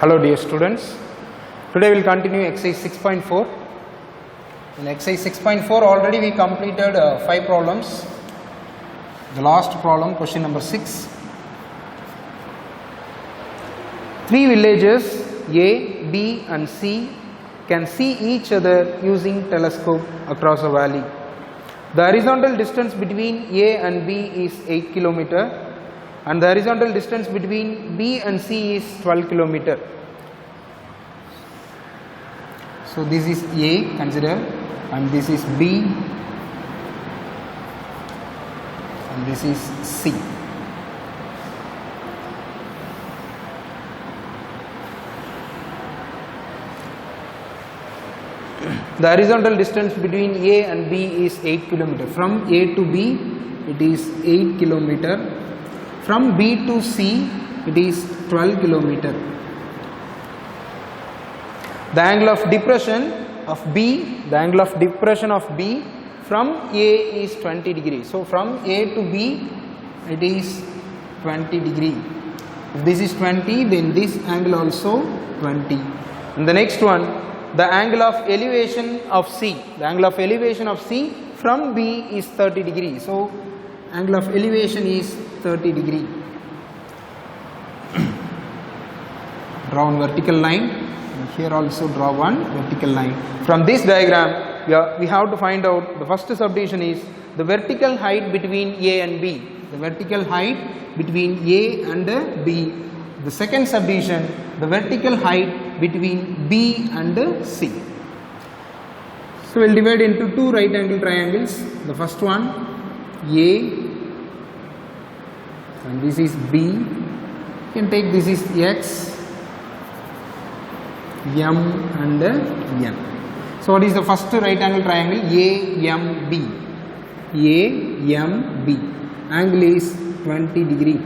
Hello dear students, today we will continue exercise 6.4. In exercise 6.4 already we completed 5 problems. The last problem, question number 6. 3 villages A, B and C can see each other using telescope across a valley. The horizontal distance between A and B is 8 km and the horizontal distance between B and C is 12 km. So this is A, consider, and this is B and this is C. The horizontal distance between A and B is 8 km. From A to B it is 8 km. From B to C it is 12 km. The angle of depression of B, from A is 20 degree. So from A to B it is 20 degree. If this is 20, then this angle also 20. And the next one, the angle of elevation of C. The angle of elevation of C from B is 30 degree. So angle of elevation is 30 degree. Draw one vertical line, and here also draw one vertical line. From this diagram we have to find out, the first subdivision is the vertical height between A and B. The vertical height between A and B. The second subdivision, the vertical height between B and C. So we will divide into 2 right angle triangles. The first one A and this is B. You can take this is X, M and N. So what is the first right angle triangle? AMB. AMB. Angle is 20 degree.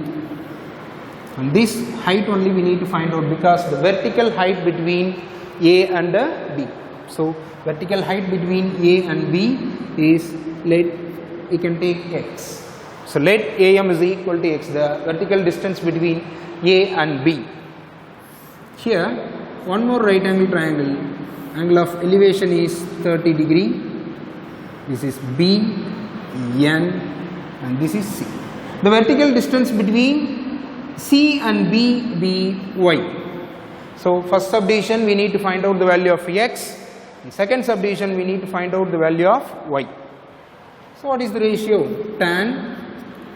And this height only we need to find out, because the vertical height between A and B. So vertical height between A and B is, you can take X. So let AM is equal to X, the vertical distance between A and B. Here one more right angle triangle, angle of elevation is 30 degree. This is B, N and this is C. The vertical distance between C and B be Y. So first subdivision we need to find out the value of X, and second subdivision we need to find out the value of Y. So what is the ratio? Tan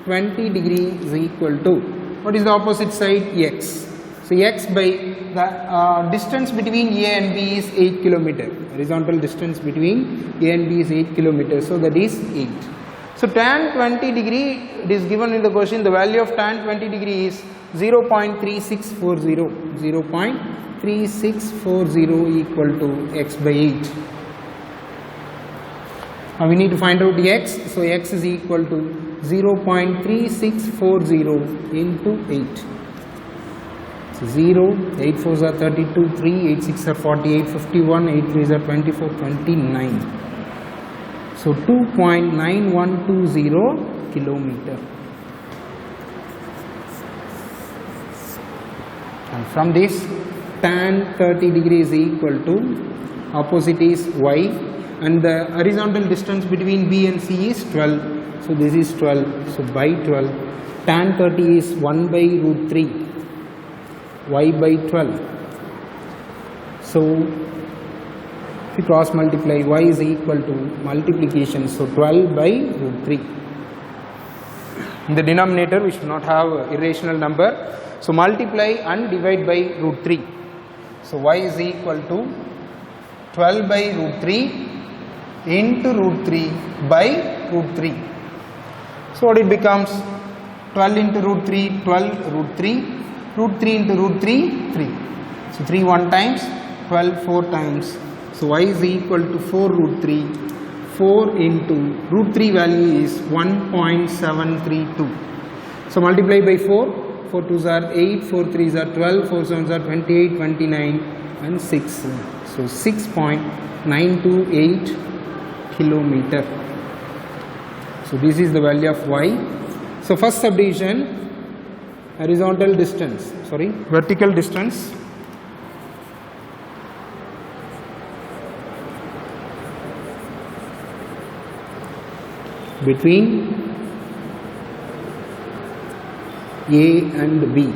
20 degree is equal to, what is the opposite side? X. So X by the distance between A and B is 8 km. Horizontal distance between A and B is 8 km. So that is 8. So tan 20 degree, it is given in the question, the value of tan 20 degree is 0.3640. 0.3640 equal to X by 8. Now we need to find out X. So X is equal to 0.3640 into 8. 0, 8 4s are 32, 3, 8 6 are 48, 51, 8 3s are 24, 29. So 2.9120 kilometer. And from this, tan 30 degree is equal to, opposite is Y, and the horizontal distance between B and C is 12. So this is 12. So by 12, tan 30 is 1 by root 3. Y by 12. So if you cross multiply, Y is equal to multiplication, so 12 by root 3. In the denominator we should not have irrational number, so multiply and divide by root 3. So Y is equal to 12 by root 3 into root 3 by root 3. So what it becomes? 12 into root 3, 12 root 3. Root 3 into root 3, 3. So 3 1 times, 12 4 times. So Y is equal to 4 root 3. 4 into root 3 value is 1.732. So multiply by 4. 4 2s are 8, 4 3s are 12, 4 7s are 28, 29 and 6. So 6.928 kilometer. So this is the value of Y. So first subdivision, horizontal distance, vertical distance between A and B.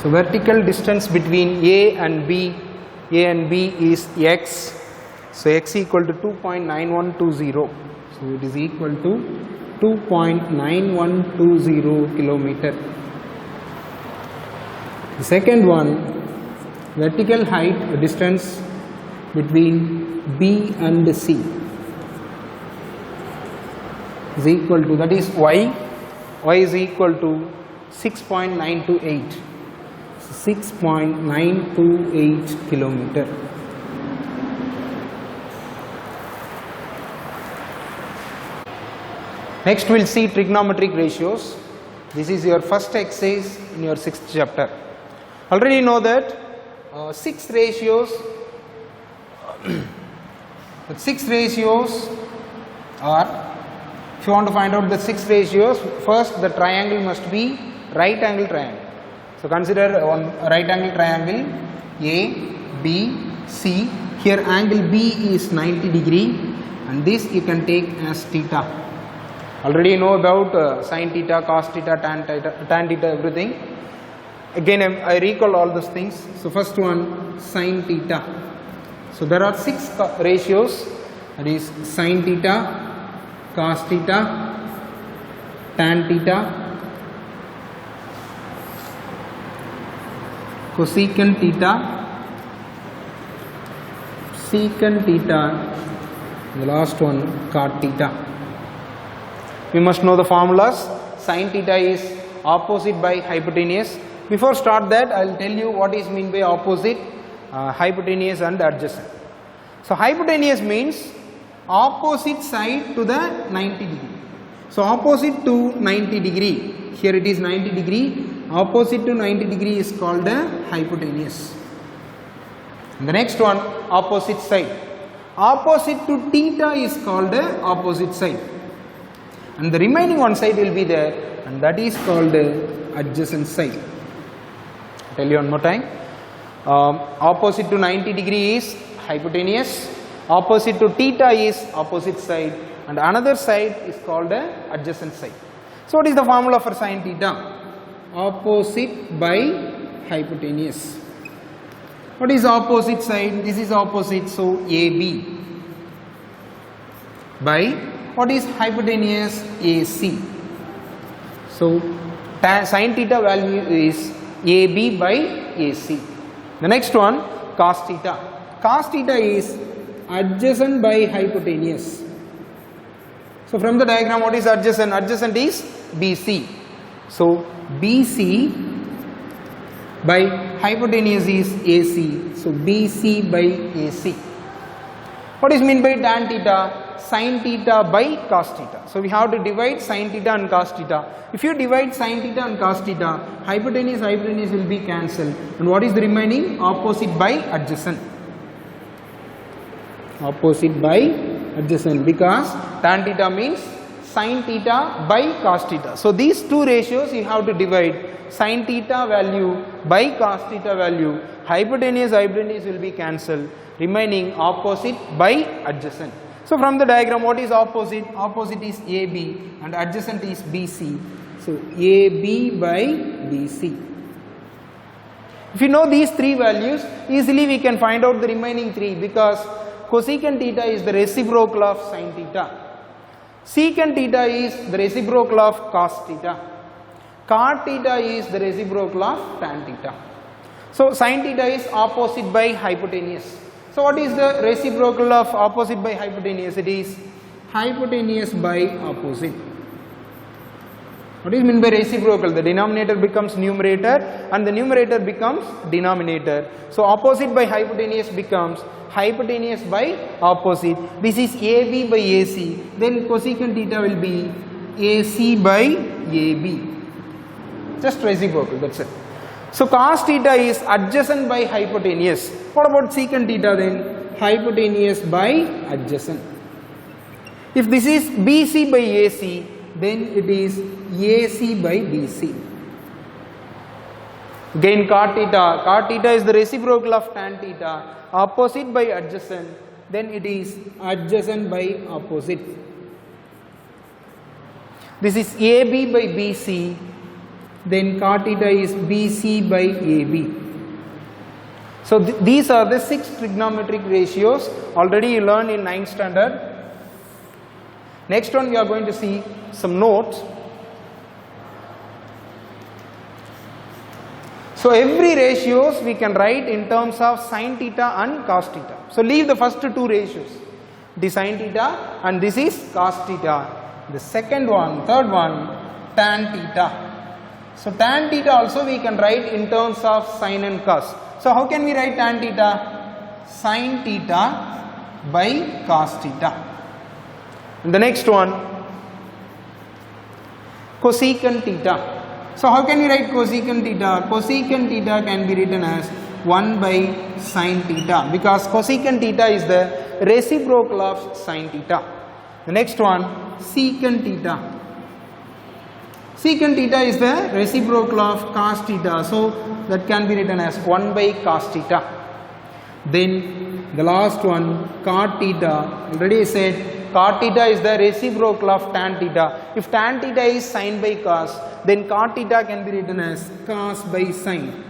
So vertical distance between A and B is x. So x equal to 2.9120. So it is equal to 2.9120 kilometer. The second one, vertical height distance between B and C is equal to, that is y is equal to 6.928. 6.928 kilometer. Next we will see trigonometric ratios. This is your first exercise in your 6th chapter. Already know that 6 ratios are, if you want to find out the 6 ratios, first the triangle must be right angle triangle. So consider one right angle triangle A, B, C. Here angle B is 90 degree and this you can take as theta. Already know about sin theta, cos theta, tan theta, everything. Again I recall all those things. So first one, sin theta. So there are 6 ratios, that is sin theta, cos theta, tan theta, cosecant theta, secant theta, the last one cot theta. We must know the formulas. Sin theta is opposite by hypotenuse. Before start that, I will tell you what is meant by opposite, hypotenuse and adjacent. So hypotenuse means opposite side to the 90 degree. So opposite to 90 degree, here it is 90 degree, opposite to 90 degree is called a hypotenuse. And the next one, opposite side. Opposite to theta is called a opposite side. And the remaining one side will be there, and that is called adjacent side. I'll tell you one more time. Opposite to 90 degree is hypotenuse, opposite to theta is opposite side, and another side is called adjacent side. So what is the formula for sin theta? Opposite by hypotenuse. What is opposite side? This is opposite, so AB by, what is hypotenuse? AC. So sin theta value is AB by AC. The next one, cos theta. Cos theta is adjacent by hypotenuse. So from the diagram, what is adjacent? Adjacent is BC. So BC by hypotenuse is AC. So BC by AC. What is meant by tan theta? Sin theta by cos theta. So we have to divide sin theta and cos theta. If you divide sin theta and cos theta, hypotenuse will be cancelled. And what is the remaining? Opposite by adjacent. Opposite by adjacent, because tan theta means sin theta by cos theta. So these two ratios you have to divide. Sin theta value by cos theta value, hypotenuse will be cancelled, remaining opposite by adjacent. So from the diagram, what is opposite? Opposite is AB and adjacent is BC. So AB by BC. If you know these 3 values, easily we can find out the remaining 3, because cosecant theta is the reciprocal of sin theta. Secant theta is the reciprocal of cos theta. Cot theta is the reciprocal of tan theta. So sin theta is opposite by hypotenuse. So what is the reciprocal of opposite by hypotenuse? It is hypotenuse by opposite. What is meant by reciprocal? The denominator becomes numerator and the numerator becomes denominator. So opposite by hypotenuse becomes hypotenuse by opposite. This is AB by AC. Then cosecant theta will be AC by AB. Just reciprocal, that's it. So cos theta is adjacent by hypotenuse. What about secant theta then? Hypotenuse by adjacent. If this is BC by AC, then it is AC by BC. Again cot theta is the reciprocal of tan theta, opposite by adjacent, then it is adjacent by opposite. This is AB by BC, then cot theta is BC by AB. So these are the 6 trigonometric ratios already you learned in 9th standard. Next one we are going to see some notes. So every ratios we can write in terms of sin theta and cos theta. So leave the first 2 ratios, the sin theta and this is cos theta. The second one, third one, tan theta. So tan theta also we can write in terms of sin and cos. So how can we write tan theta? Sin theta by cos theta. And the next one, cosecant theta. So how can we write cosecant theta? Cosecant theta can be written as 1 by sin theta, because cosecant theta is the reciprocal of sin theta. The next one, secant theta. Secant theta is the reciprocal of cos theta, so that can be written as 1 by cos theta. Then the last one, cot theta. Already said cot theta is the reciprocal of tan theta. If tan theta is sin by cos, then cot theta can be written as cos by sin.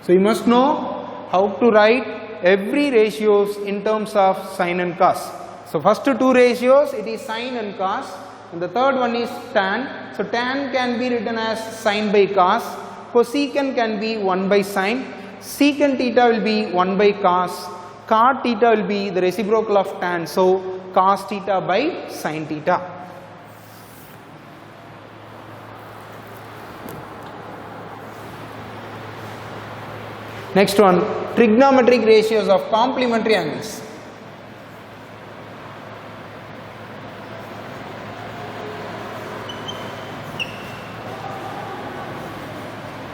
So you must know how to write every ratios in terms of sin and cos. So first 2 ratios it is sin and cos, and the third one is tan. So tan can be written as sin by cos, cosecant can be 1 by sin, secant theta will be 1 by cos, cot theta will be the reciprocal of tan, so cos theta by sin theta. Next one, trigonometric ratios of complementary angles.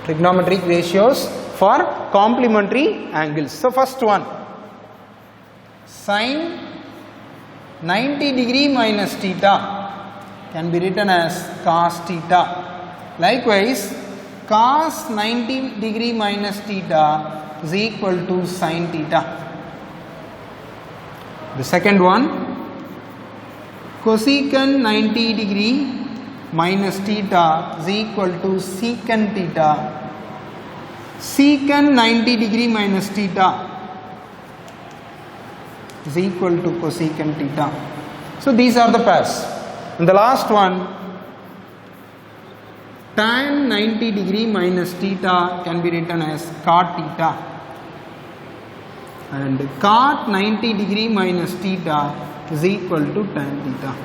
Trigonometric ratios for complementary angles. So first one, sin 90 degree minus theta can be written as cos theta. Likewise, cos 90 degree minus theta is equal to sin theta. The second one, cosecant 90 degree minus theta is equal to secant theta. Secant 90 degree minus theta is equal to cosecant theta. So these are the pairs. And the last one, tan 90 degree minus theta can be written as cot theta, and cot 90 degree minus theta is equal to tan theta.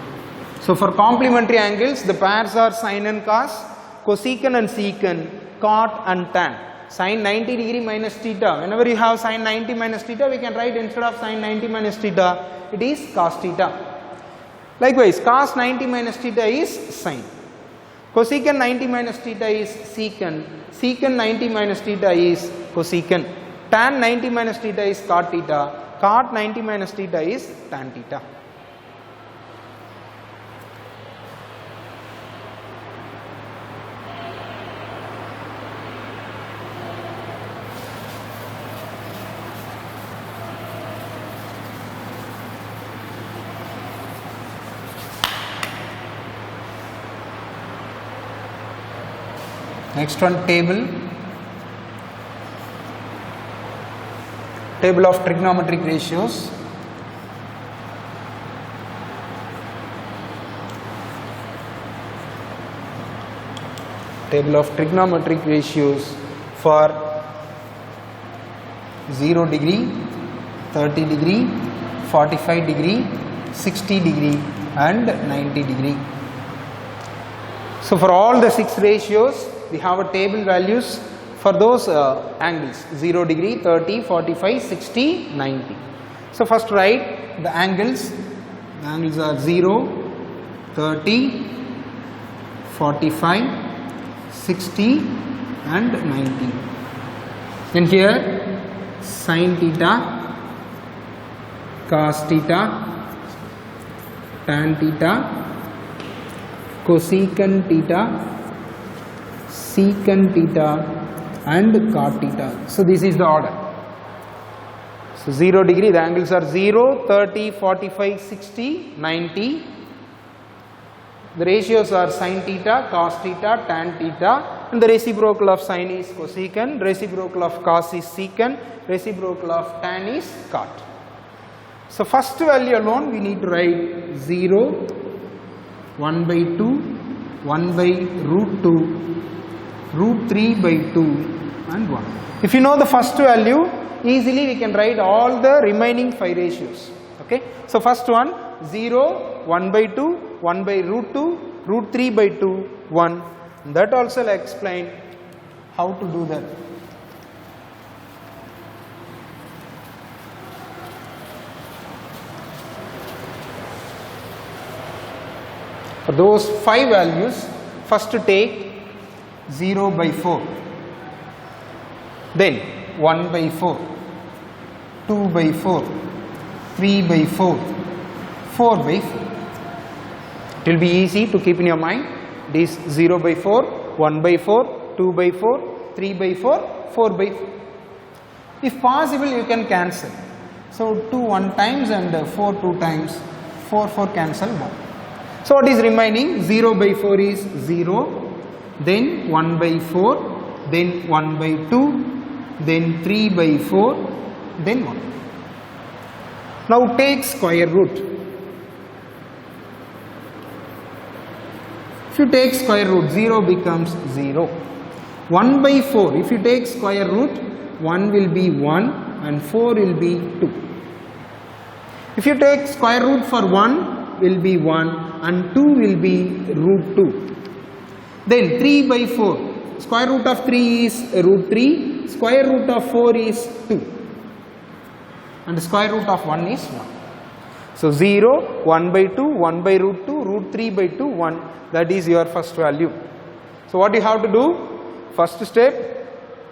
So for complementary angles the pairs are sin and cos, cosecant and secant, cot and tan. Sin 90 degree minus theta, whenever you have sin 90 minus theta, we can write instead of sin 90 minus theta, it is cos theta. Likewise, cos 90 minus theta is sin, cosecant 90 minus theta is secant, secant 90 minus theta is cosecant, tan 90 minus theta is cot theta, cot 90 minus theta is tan theta. Next one, table of trigonometric ratios. Table of trigonometric ratios for 0 degree, 30 degree, 45 degree, 60 degree and 90 degree. So for all the 6 ratios we have a table values for those angles 0 degree, 30, 45, 60, 90. So first write the angles. The angles are 0, 30, 45, 60 and 90. And here sin theta, cos theta, tan theta, cosecant theta, secant theta and cot theta. So this is the order. So 0 degree, the angles are 0, 30, 45, 60, 90. The ratios are sin theta, cos theta, tan theta, and the reciprocal of sin is cosecant, reciprocal of cos is secant, reciprocal of tan is cot. So first value alone we need to write 0, 1 by 2, 1 by root 2, root 3 by 2 and 1. If you know the first value, easily we can write all the remaining 5 ratios. Okay. So first one 0, 1 by 2, 1 by root 2, root 3 by 2, 1. And that also I'll explain how to do that. For those 5 values, first take 0 by 4, then 1 by 4, 2 by 4, 3 by 4, 4 by 4. It will be easy to keep in your mind. This 0 by 4, 1 by 4, 2 by 4, 3 by 4, 4 by 4. If possible, you can cancel. So 2 1 times and 4 2 times, 4 4 cancel 1. So what is remaining? 0 by 4 is 0, then 1 by 4, then 1 by 2, then 3 by 4, then 1. Now take square root. If you take square root, 0 becomes 0. 1 by 4, if you take square root, 1 will be 1 and 4 will be 2. If you take square root for 1, will be 1 and 2 will be root 2. Then 3 by 4, square root of 3 is root 3, square root of 4 is 2 and square root of 1 is 1. So 0, 1 by 2, 1 by root 2, root 3 by 2, 1, that is your first value. So what you have to do? First step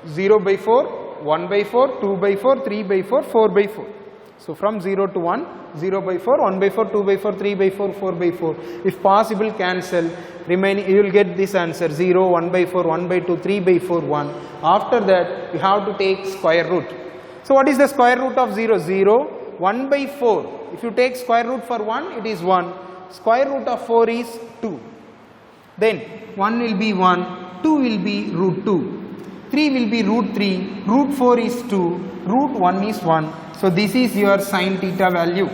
0 by 4, 1 by 4, 2 by 4, 3 by 4, 4 by 4. So from 0 to 1, 0 by 4, 1 by 4, 2 by 4, 3 by 4, 4 by 4. If possible, cancel. Remaining, you will get this answer 0, 1 by 4, 1 by 2, 3 by 4, 1. After that, you have to take square root. So what is the square root of 0? 0, 1 by 4. If you take square root for 1, it is 1. Square root of 4 is 2. Then 1 will be 1, 2 will be root 2, 3 will be root 3, root 4 is 2, root 1 is 1. So this is your sin theta value.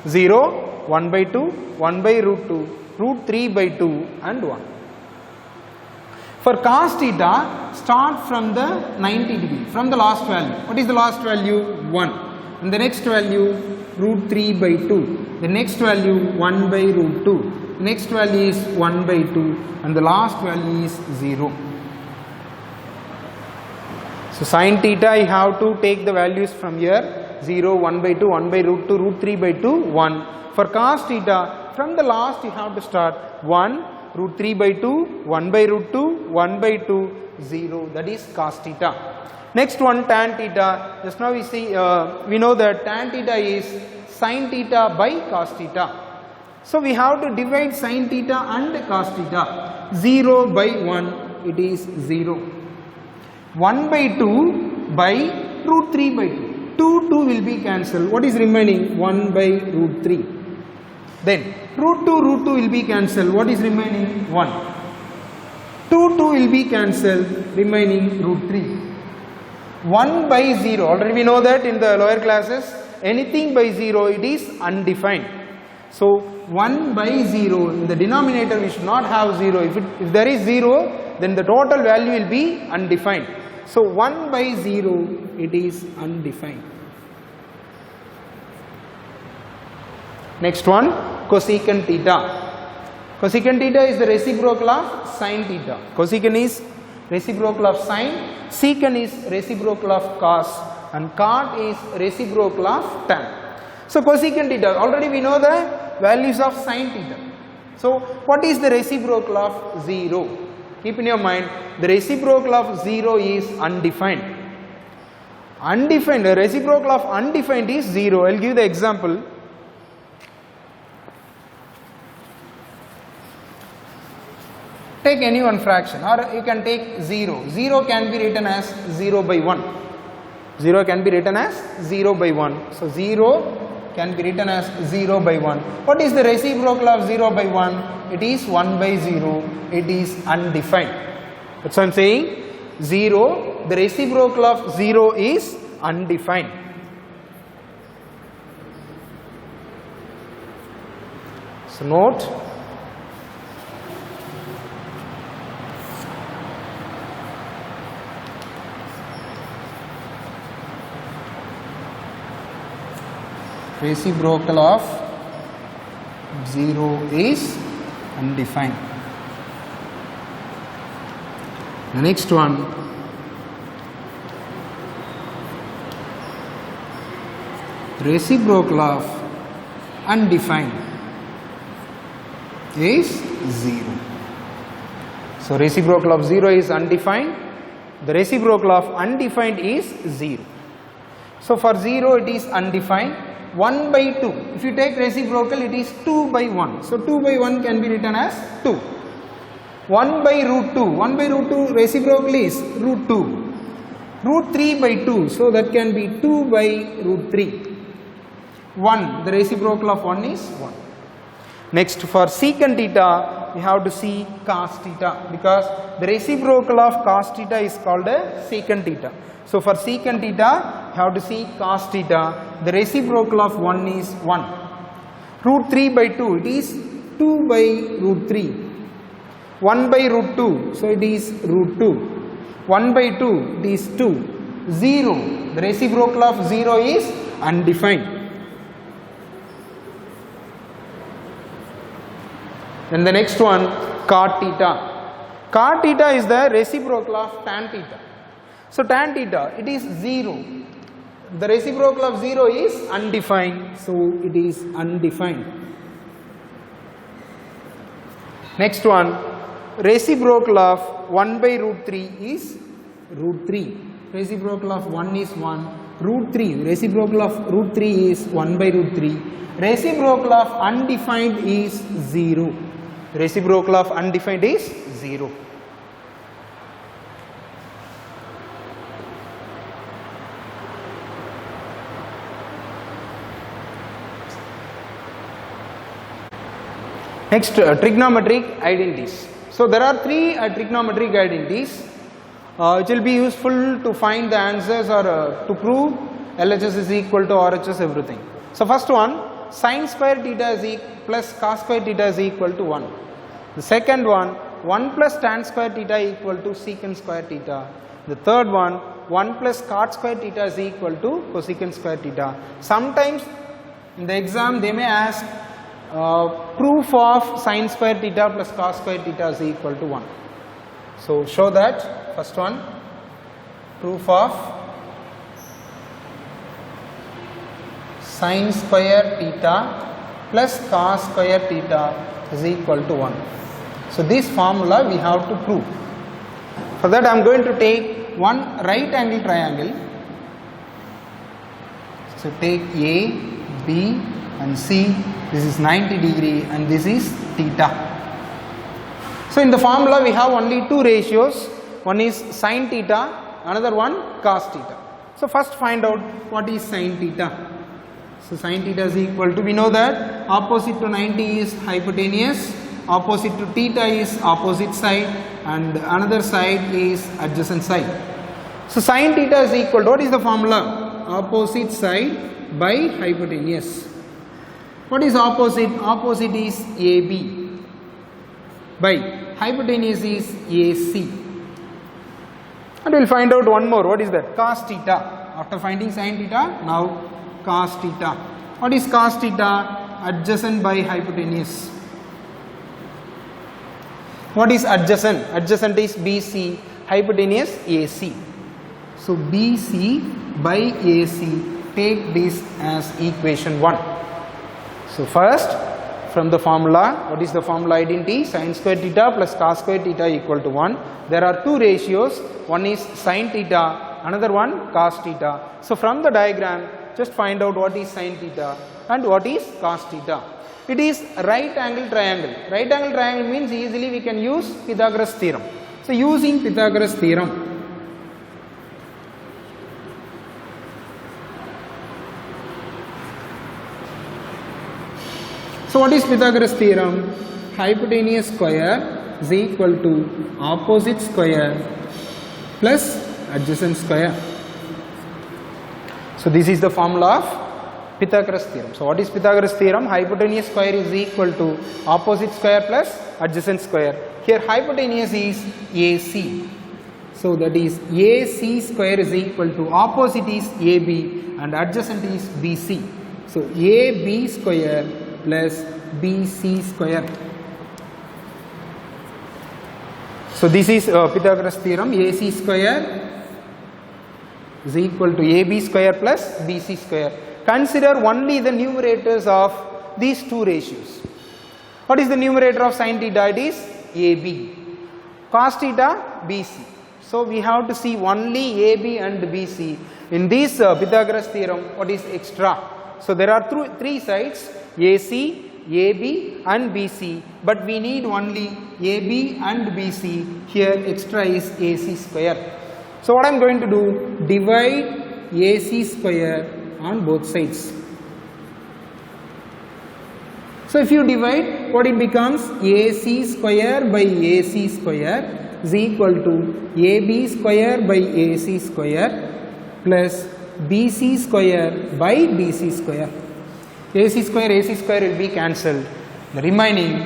0, 1 by 2, 1 by root 2, root 3 by 2 and 1. For cos theta, start from the 90 degree, from the last value. What is the last value? 1. And the next value, root 3 by 2. The next value, 1 by root 2. Next value is 1 by 2 and the last value is 0. So sin theta, you have to take the values from here 0, 1 by 2, 1 by root 2, root 3 by 2, 1. For cos theta, from the last you have to start 1, root 3 by 2, 1 by root 2, 1 by 2, 0. That is cos theta. Next one, tan theta. Just now we see, we know that tan theta is sin theta by cos theta. So we have to divide sin theta and cos theta. 0 by 1, it is 0. 1 by 2 by root 3 by 2. 2 will be cancelled. What is remaining? 1 by root 3. Then root 2 will be cancelled. What is remaining? 1. 2 will be cancelled. Remaining root 3. 1 by 0. Already we know that in the lower classes, anything by 0, it is undefined. So 1 by 0, in the denominator we should not have 0. If there is 0, then the total value will be undefined. So 1 by 0, it is undefined. Next one, cosecant theta. Cosecant theta is the reciprocal of sin theta. Cosecant is reciprocal of sin, secant is reciprocal of cos, and cot is reciprocal of tan. So cosecant theta, already we know the values of sin theta. So what is the reciprocal of 0? Keep in your mind, the reciprocal of 0 is undefined. Undefined, the reciprocal of undefined is 0. I will give the example. Take any one fraction, or you can take 0. 0 can be written as 0 by 1. 0 can be written as 0 by 1. So 0 can be written as 0 by 1. What is the reciprocal of 0 by 1? It is 1 by 0. It is undefined. That's what I am saying. 0, the reciprocal of 0 is undefined. So note, reciprocal of 0 is undefined. The next one, reciprocal of undefined is 0. So reciprocal of 0 is undefined, the reciprocal of undefined is 0. So for 0 it is undefined. 1 by 2, if you take reciprocal, it is 2 by 1. So 2 by 1 can be written as 2. 1 by root 2, 1 by root 2 reciprocal is root 2. Root 3 by 2, so that can be 2 by root 3. 1, the reciprocal of 1 is 1. Next, for secant theta, we have to see cos theta, because the reciprocal of cos theta is called a secant theta. So for secant theta, you have to see cos theta, the reciprocal of 1 is 1. Root 3 by 2, it is 2 by root 3. 1 by root 2, so it is root 2. 1 by 2, it is 2. 0, the reciprocal of 0 is undefined. Then the next one, cot theta. Cot theta is the reciprocal of tan theta. So tan theta, it is 0. The reciprocal of 0 is undefined. So it is undefined. Next one, reciprocal of 1 by root 3 is root 3. Reciprocal of 1 is 1. Root 3, reciprocal of root 3 is 1 by root 3. Reciprocal of undefined is 0. Reciprocal of undefined is 0. Next, trigonometric identities. So there are three trigonometric identities which will be useful to find the answers or to prove LHS is equal to RHS everything. So first one, sin square theta is plus cos square theta is equal to 1. The second one, 1 plus tan square theta equal to secant square theta. The third one, 1 plus cot square theta is equal to cosecant square theta. Sometimes in the exam they may ask proof of sin square theta plus cos square theta is equal to 1. So show that. First one, proof of sin square theta plus cos square theta is equal to 1. So this formula we have to prove. For that I am going to take one right angle triangle. So take A, B and C. This is 90 degree and this is theta. So in the formula we have only two ratios. One is sin theta, another one cos theta. So first find out what is sin theta. So sin theta is equal to, we know that opposite to 90 is hypotenuse, opposite to theta is opposite side and another side is adjacent side. So sin theta is equal to, what is the formula? Opposite side by hypotenuse. What is opposite? Opposite is AB by hypotenuse is AC. And we will find out one more. What is that? Cos theta. After finding sin theta, now cos theta. What is cos theta? Adjacent by hypotenuse. What is adjacent? Adjacent is BC, hypotenuse AC. So BC by AC, take this as equation 1. So first, from the formula, what is the formula identity? Sin square theta plus cos square theta equal to 1. There are two ratios, one is sin theta, another one cos theta. So from the diagram, just find out what is sin theta and what is cos theta. It is right angle triangle. Right angle triangle means easily we can use Pythagoras theorem. So using Pythagoras theorem, So what is Pythagoras theorem? Hypotenuse square is equal to opposite square plus adjacent square. So this is the formula of Pythagoras theorem. So what is Pythagoras theorem? Hypotenuse square is equal to opposite square plus adjacent square. Here hypotenuse is AC. So that is AC square is equal to opposite is AB and adjacent is BC. So AB square plus BC square. So this is Pythagoras theorem. AC square is equal to AB square plus BC square. Consider only the numerators of these two ratios. What is the numerator of sin theta? It is AB. Cos theta BC. So we have to see only AB and BC. In this Pythagoras theorem, what is extra? So there are three sides, AC, AB and BC, but we need only AB and BC. Here extra is AC square. So what I am going to do, divide AC square on both sides. So if you divide, what it becomes, AC square by AC square is equal to AB square by AC square plus BC square by BC square. AC square will be cancelled. The remaining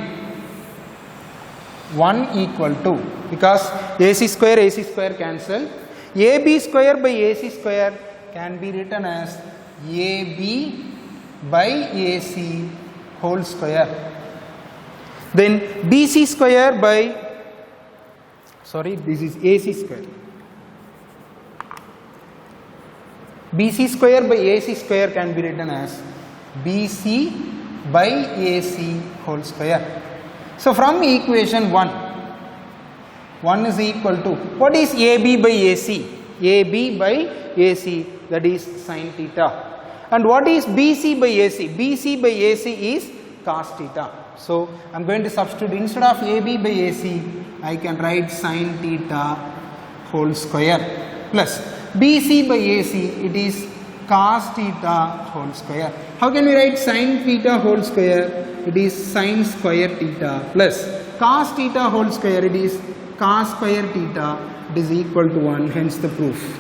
1 equal to, because AC square cancel. AB square by AC square can be written as AB by AC whole square. Then BC square by, this is AC square. BC square by AC square can be written as BC by AC whole square. So from equation 1 is equal to, what is AB by AC? AB by AC, that is sin theta. And what is BC by AC? BC by AC is cos theta. So I am going to substitute, instead of AB by AC, I can write sin theta whole square plus BC by AC, it is cos theta whole square. How can we write sin theta whole square? It is sin square theta plus cos theta whole square, it is cos square theta. It is equal to 1, hence the proof.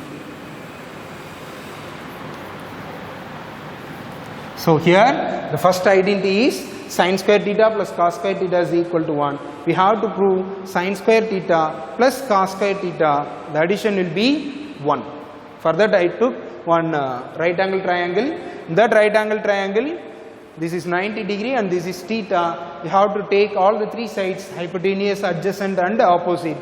So here the first identity is sin square theta plus cos square theta is equal to 1. We have to prove sin square theta plus cos square theta, the addition will be 1. For that I took one right angle triangle. In that right angle triangle, this is 90 degree and this is theta. We have to take all the three sides, hypotenuse, adjacent and opposite.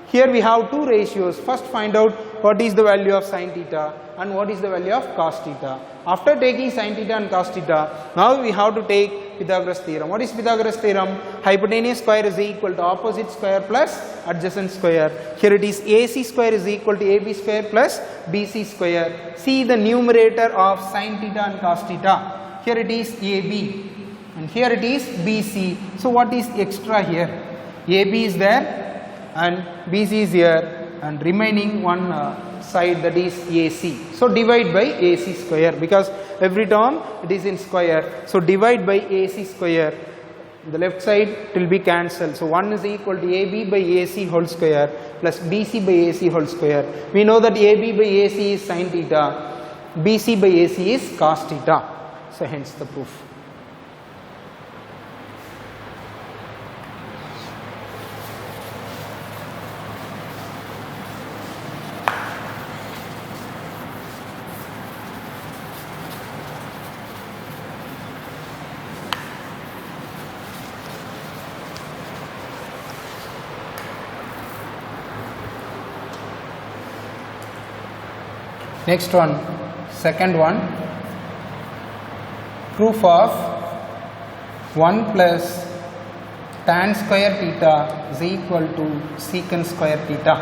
Here we have two ratios. First find out what is the value of sin theta and what is the value of cos theta. After taking sin theta and cos theta, now we have to take Pythagoras theorem. What is Pythagoras theorem? Hypotenuse square is equal to opposite square plus adjacent square. Here it is AC square is equal to AB square plus BC square. See the numerator of sin theta and cos theta. Here it is AB and here it is BC. So what is extra here? AB is there and BC is here and remaining one side, that is AC. So divide by AC square, because every term it is in square. So divide by AC square. The left side it will be cancelled. So 1 is equal to AB by AC whole square plus BC by AC whole square. We know that AB by AC is sin theta, BC by AC is cos theta. So hence the proof. Next one, second one, proof of 1 plus tan square theta is equal to secant square theta.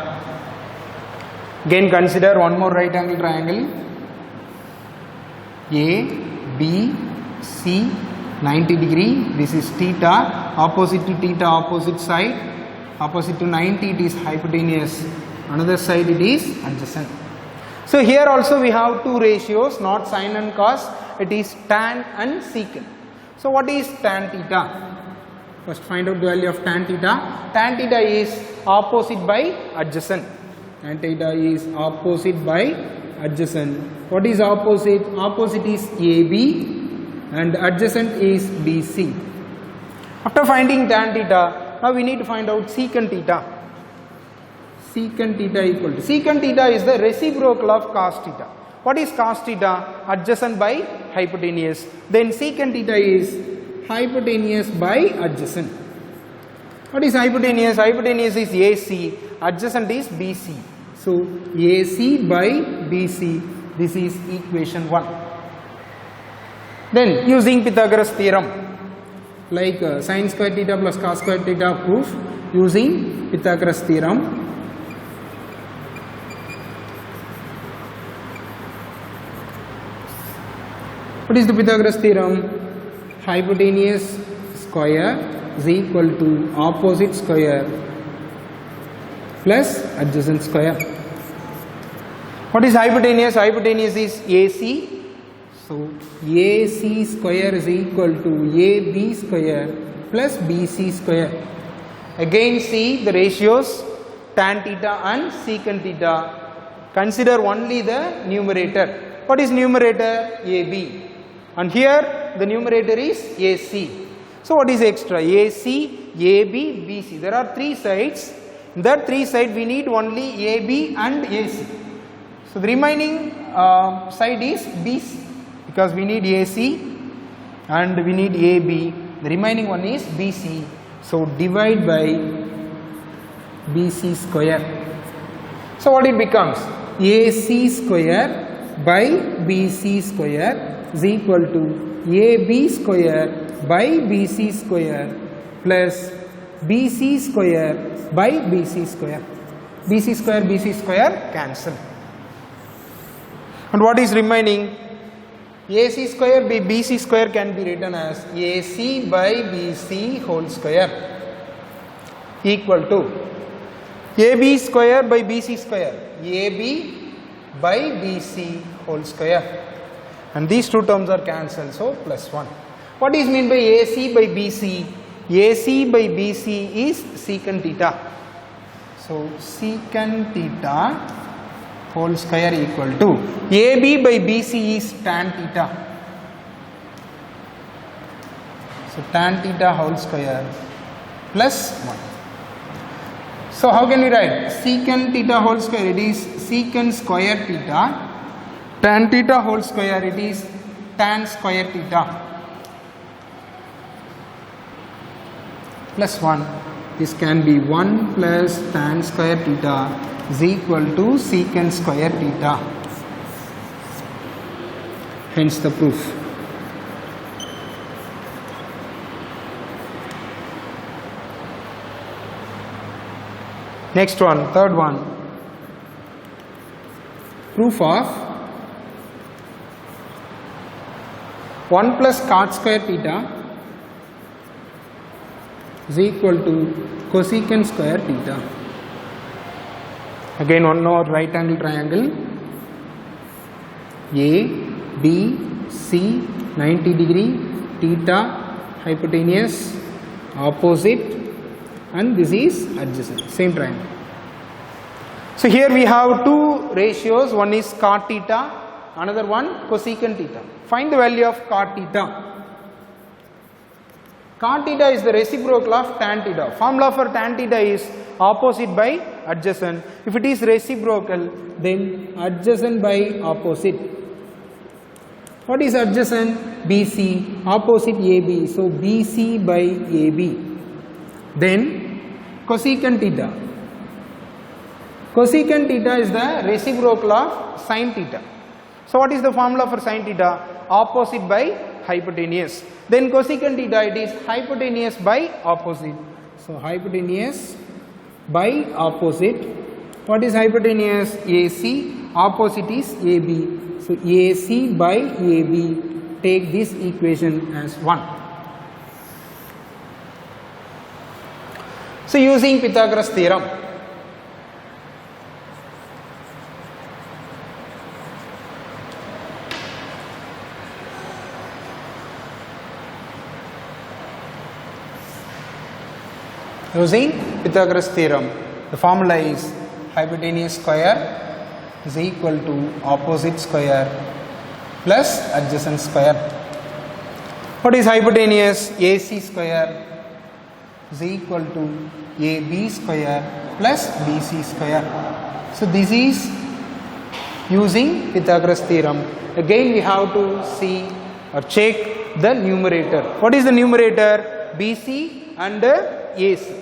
Again consider one more right angle triangle, A, B, C, 90 degree, this is theta, opposite to theta, opposite side, opposite to 90 it is hypotenuse, another side it is adjacent. So here also we have two ratios, not sin and cos, it is tan and secant. So what is tan theta? First find out the value of tan theta. Tan theta is opposite by adjacent. Tan theta is opposite by adjacent. What is opposite? Opposite is AB and adjacent is BC. After finding tan theta, now we need to find out secant theta. Secant theta equal to, secant theta is the reciprocal of cos theta. What is cos theta? Adjacent by hypotenuse. Then secant theta is hypotenuse by adjacent. What is hypotenuse? Hypotenuse is AC, adjacent is BC. So AC by BC, this is equation 1. Then using Pythagoras theorem, like sin square theta plus cos square theta proof using Pythagoras theorem. What is the Pythagoras theorem? Hypotenuse square is equal to opposite square plus adjacent square. What is hypotenuse? Hypotenuse is AC. So AC square is equal to AB square plus BC square. Again see the ratios tan theta and secant theta. Consider only the numerator. What is numerator? AB. And here the numerator is AC. So what is extra? AC, AB, BC. There are 3 sides. In that 3 sides we need only AB and AC. So the remaining side is BC. Because we need AC and we need AB, the remaining one is BC. So divide by BC square. So what it becomes? AC square by BC square is equal to AB square by BC square plus BC square by BC square. BC square cancel. And what is remaining? AC square by BC square can be written as AC by BC whole square equal to AB square by BC square, AB by BC whole square, and these two terms are cancelled, so plus 1. What is meant by AC by BC? AC by BC is secant theta. So secant theta whole square equal to AB by BC is tan theta. So tan theta whole square plus 1. So how can we write? Secant theta whole square, it is secant square theta. Tan theta whole square, it is tan square theta plus 1. This can be 1 plus tan square theta is equal to secant square theta. Hence the proof. Next one, third one. Proof of 1 plus cot square theta is equal to cosecant square theta. Again one more right angle triangle. A, B, C, 90 degree, theta, hypotenuse, opposite, and this is adjacent, same triangle. So here we have two ratios, one is cot theta, another one cosecant theta. Find the value of cot theta. Cot theta is the reciprocal of tan theta. Formula for tan theta is opposite by adjacent. If it is reciprocal, then adjacent by opposite. What is adjacent? BC, opposite AB. So BC by AB. Then cosecant theta. Cosecant theta is the reciprocal of sin theta. So what is the formula for sin theta? Opposite by hypotenuse. Then cosecant theta, it is hypotenuse by opposite. So hypotenuse by opposite. What is hypotenuse? AC, opposite is AB. So AC by AB, take this equation as 1. So using Pythagoras theorem, Using Pythagoras theorem, the formula is hypotenuse square is equal to opposite square plus adjacent square. What is hypotenuse? AC square is equal to AB square plus BC square. So this is using Pythagoras theorem. Again we have to see or check the numerator. What is the numerator? BC and AC.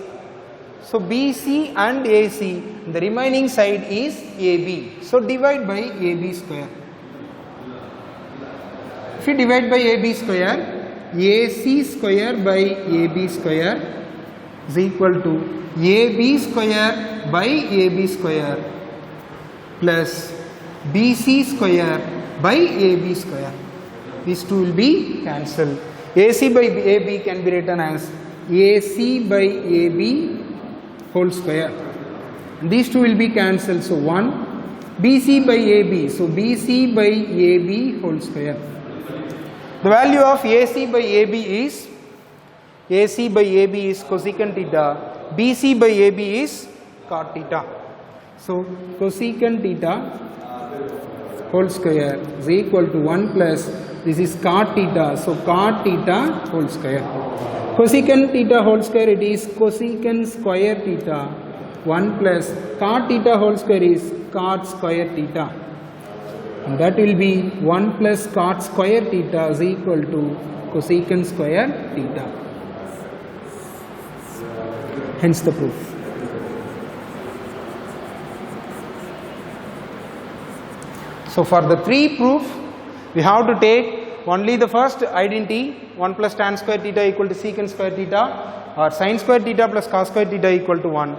So BC and AC, the remaining side is AB. So divide by AB square. If you divide by AB square, AC square by AB square is equal to AB square by AB square plus BC square by AB square. These two will be cancelled. AC by AB can be written as AC by AB whole square. And these two will be cancelled. So 1 BC by AB. So BC by AB whole square. The value of AC by AB is cosecant theta. BC by AB is cot theta. So cosecant theta whole square is equal to 1 plus this is cot theta. So cot theta whole square. Cosecant theta whole square, it is cosecant square theta. 1 plus cot theta whole square is cot square theta. And that will be 1 plus cot square theta is equal to cosecant square theta. Hence the proof. So for the 3 proof, we have to take only the first identity, 1 plus tan square theta equal to secant square theta, or sin square theta plus cos square theta equal to 1,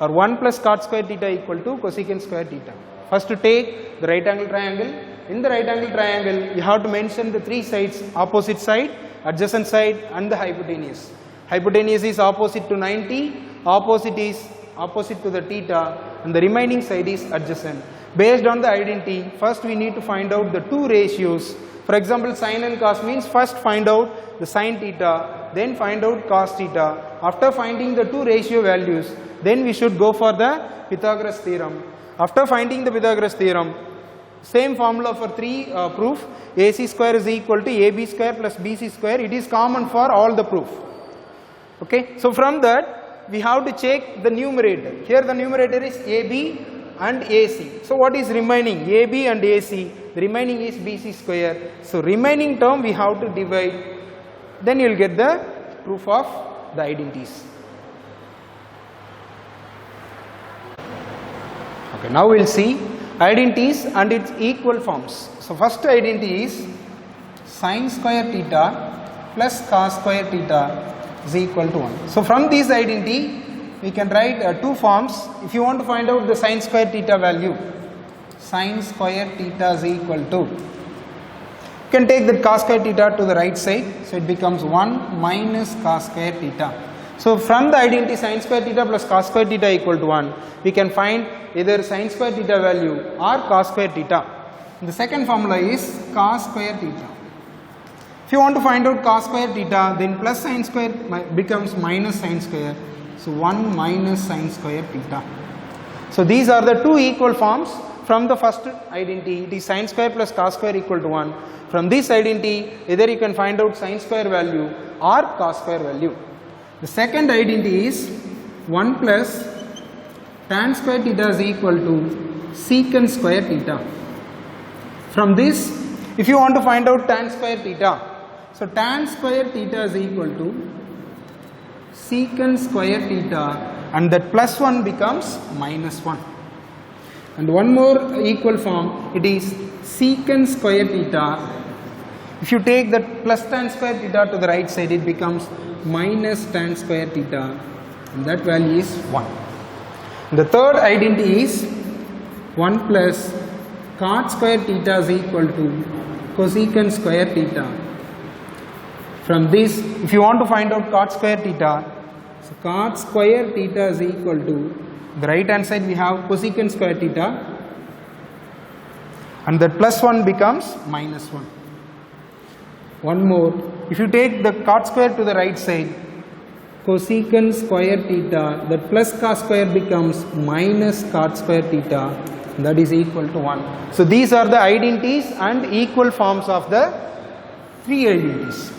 or 1 plus cot square theta equal to cosecant square theta. First to take the right angle triangle. In the right angle triangle, you have to mention the 3 sides: opposite side, adjacent side and the hypotenuse. Hypotenuse is opposite to 90, opposite is opposite to the theta, and the remaining side is adjacent. Based on the identity, first we need to find out the 2 ratios. For example, sin and cos means first find out the sin theta, then find out cos theta. After finding the 2 ratio values, then we should go for the Pythagoras theorem. After finding the Pythagoras theorem, same formula for 3 proof, AC square is equal to AB square plus BC square. It is common for all the proof. Okay, so from that we have to check the numerator. Here the numerator is AB and AC. So what is remaining? AB and AC. The remaining is BC square. So remaining term we have to divide. Then you will get the proof of the identities. Okay, now we will see identities and its equal forms. So first identity is sin square theta plus cos square theta is equal to 1. So from this identity we can write 2 forms. If you want to find out the sin square theta value, sin square theta is equal to, you can take the cos square theta to the right side, so it becomes 1 minus cos square theta. So from the identity sin square theta plus cos square theta equal to 1, we can find either sin square theta value or cos square theta. The second formula is cos square theta. If you want to find out cos square theta, then plus sin square becomes minus sin square. So 1 minus sin square theta. So these are the 2 equal forms from the first identity. It is sin square plus cos square equal to 1. From this identity, either you can find out sin square value or cos square value. The second identity is 1 plus tan square theta is equal to secant square theta. From this, if you want to find out tan square theta, so tan square theta is equal to secant square theta, and that plus 1 becomes minus 1. And one more equal form, it is secant square theta. If you take that plus tan square theta to the right side, it becomes minus tan square theta, and that value is 1. The third identity is 1 plus cot square theta is equal to cosecant square theta. From this, if you want to find out cot square theta, so cot square theta is equal to, the right hand side we have cosecant square theta, and that plus 1 becomes minus 1. One more, if you take the cot square to the right side, cosecant square theta, that plus cos square becomes minus cot square theta, that is equal to 1. So these are the identities and equal forms of the three identities.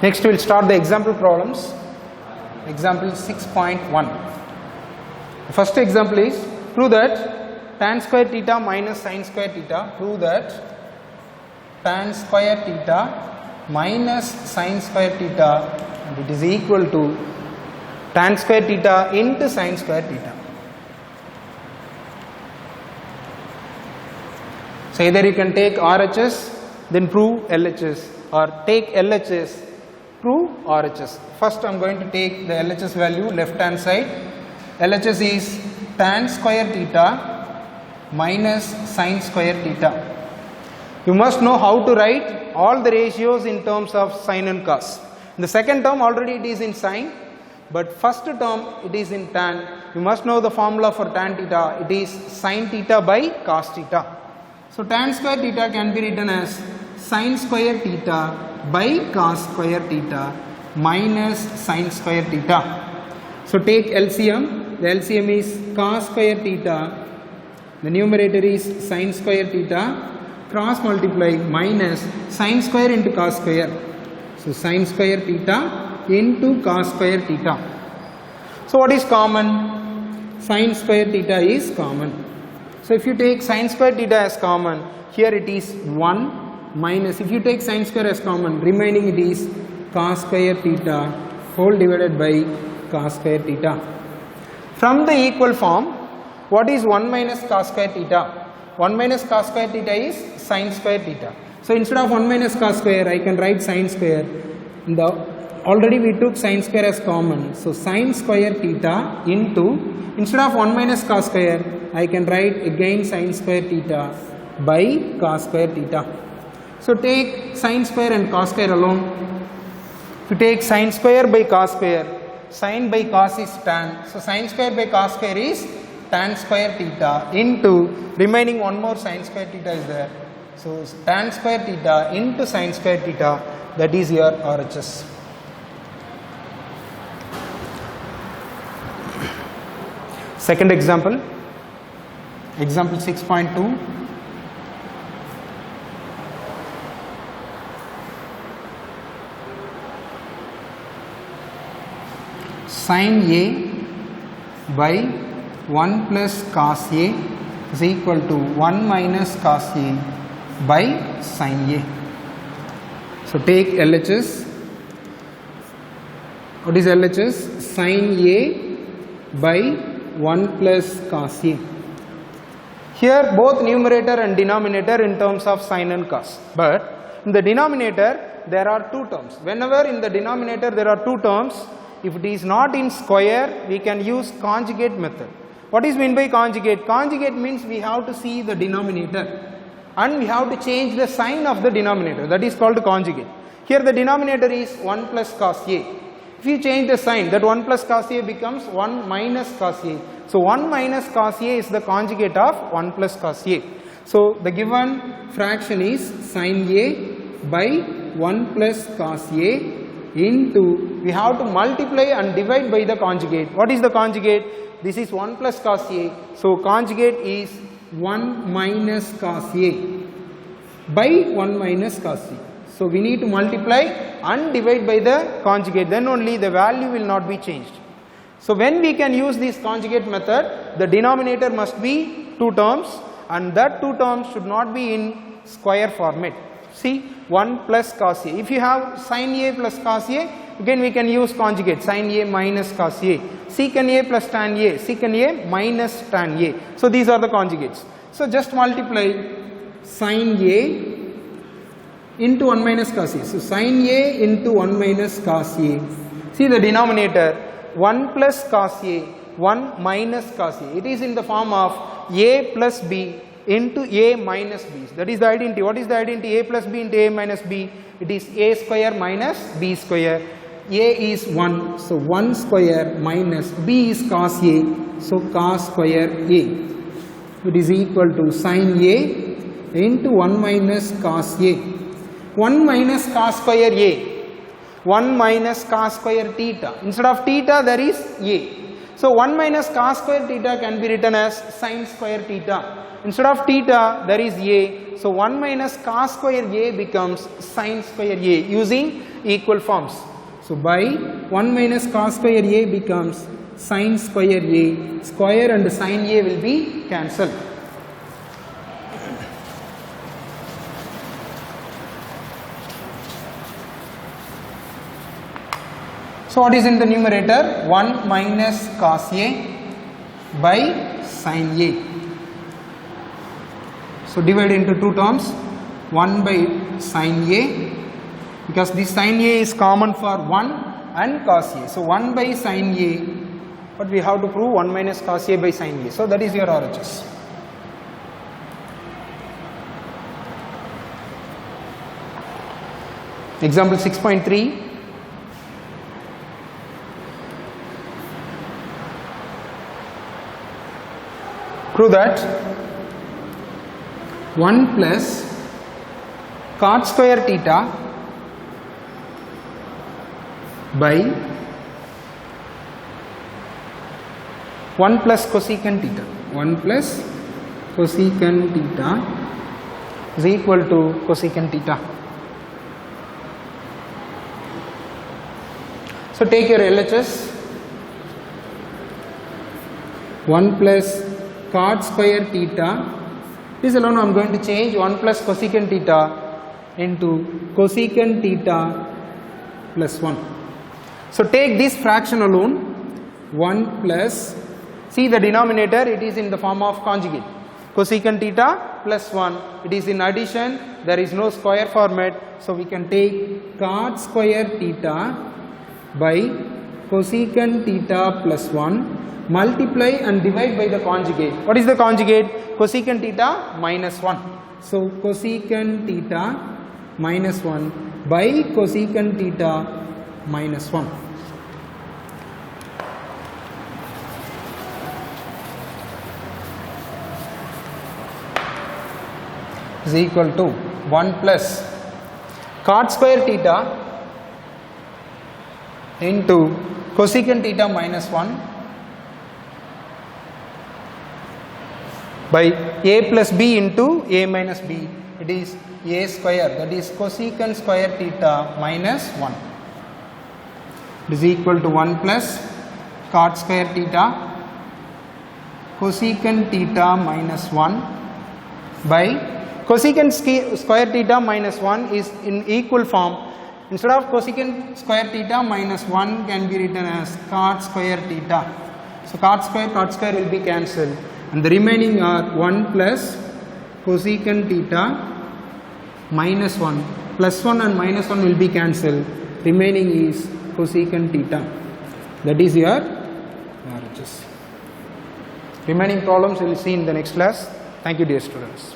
Next we will start the example problems. Example 6.1. The first example is prove that tan square theta minus sin square theta. Prove that tan square theta minus sin square theta, and it is equal to tan square theta into sin square theta. So either you can take RHS then prove LHS, or take LHS prove RHS. First I am going to take the LHS value left hand side. LHS is tan square theta minus sin square theta. You must know how to write all the ratios in terms of sin and cos. In the second term already it is in sin, but first term it is in tan. You must know the formula for tan theta. It is sin theta by cos theta. So tan square theta can be written as sin square theta by cos square theta minus sin square theta. So take LCM. The LCM is cos square theta, the numerator is sin square theta, cross multiply minus sin square into cos square. So sin square theta into cos square theta. So what is common? Sin square theta is common. So if you take sin square theta as common, here it is 1 minus, if you take sin square as common, remaining it is cos square theta whole divided by cos square theta. From the equal form, what is 1 minus cos square theta? 1 minus cos square theta is sin square theta. So instead of 1 minus cos square, I can write sin square. Already we took sin square as common. So sin square theta into, instead of 1 minus cos square, I can write again sin square theta by cos square theta. So take sin square and cos square alone. If you take sin square by cos square, sin by cos is tan. So sin square by cos square is tan square theta into, remaining one more sin square theta is there. So tan square theta into sin square theta, that is your RHS. Second example, example 6.2. Sin A by 1 plus cos A is equal to 1 minus cos A by sin A. So take LHS. What is LHS? Sin A by 1 plus cos A. Here both numerator and denominator in terms of sin and cos, but in the denominator there are two terms. Whenever in the denominator there are two terms, if it is not in square, we can use conjugate method. What is meant by conjugate? Conjugate means we have to see the denominator and we have to change the sign of the denominator. That is called conjugate. Here the denominator is 1 plus cos A. If you change the sign, that 1 plus cos A becomes 1 minus cos A. So 1 minus cos A is the conjugate of 1 plus cos A. So the given fraction is sin A by 1 plus cos A into, we have to multiply and divide by the conjugate. What is the conjugate? This is 1 plus cos A. So conjugate is 1 minus cos A by 1 minus cos A. So we need to multiply and divide by the conjugate, then only the value will not be changed. So when we can use this conjugate method, the denominator must be two terms and that two terms should not be in square format. See, 1 plus cos A. If you have sin A plus cos A, again we can use conjugate, sin A minus cos A, secant A plus tan A, secant A minus tan A. So these are the conjugates. So just multiply sin A into 1 minus cos A. So sin A into 1 minus cos A. See the denominator, 1 plus cos A, 1 minus cos A. It is in the form of A plus B into A minus B. That is the identity. What is the identity? A plus B into A minus B. It is A square minus B square. A is 1. So 1 square minus B is cos A. So cos square A. It is equal to sin A into 1 minus cos A. 1 minus cos square A, 1 minus cos square theta. Instead of theta there is A. So 1 minus cos square theta can be written as sin square theta. Instead of theta there is A. So 1 minus cos square A becomes sin square A using equal forms. So by 1 minus cos square A becomes sin square A. Square and sin A will be cancelled. So what is in the numerator? 1 minus cos A by sin A. So divide into two terms, 1 by sin A, because this sin A is common for 1 and cos A. So 1 by sin A, but we have to prove 1 minus cos A by sin A. So that is your RHS. Example 6.3. Prove that 1 plus cot square theta by 1 plus cosecant theta. 1 plus cosecant theta is equal to cosecant theta. So take your LHS. 1 plus cot square theta. This alone I am going to change 1 plus cosecant theta into cosecant theta plus 1. So take this fraction alone, 1 plus, see the denominator, it is in the form of conjugate. Cosecant theta plus 1, it is in addition, there is no square format. So we can take cot square theta by cosecant theta plus 1. Multiply and divide by the conjugate. What is the conjugate? Cosecant theta minus 1. So cosecant theta minus 1 by cosecant theta minus 1. Is equal to 1 plus cot square theta into cosecant theta minus 1 by a plus b into a minus b. It is a square, that is cosecant square theta minus 1. It is equal to 1 plus cot square theta cosecant theta minus 1 by cosecant square theta minus 1 is in equal form. Instead of cosecant square theta minus 1 can be written as cot square theta. So cot square will be cancelled. And the remaining are 1 plus cosecant theta minus 1. Plus 1 and minus 1 will be cancelled. Remaining is cosecant theta. That is your RHS. Remaining problems we will see in the next class. Thank you, dear students.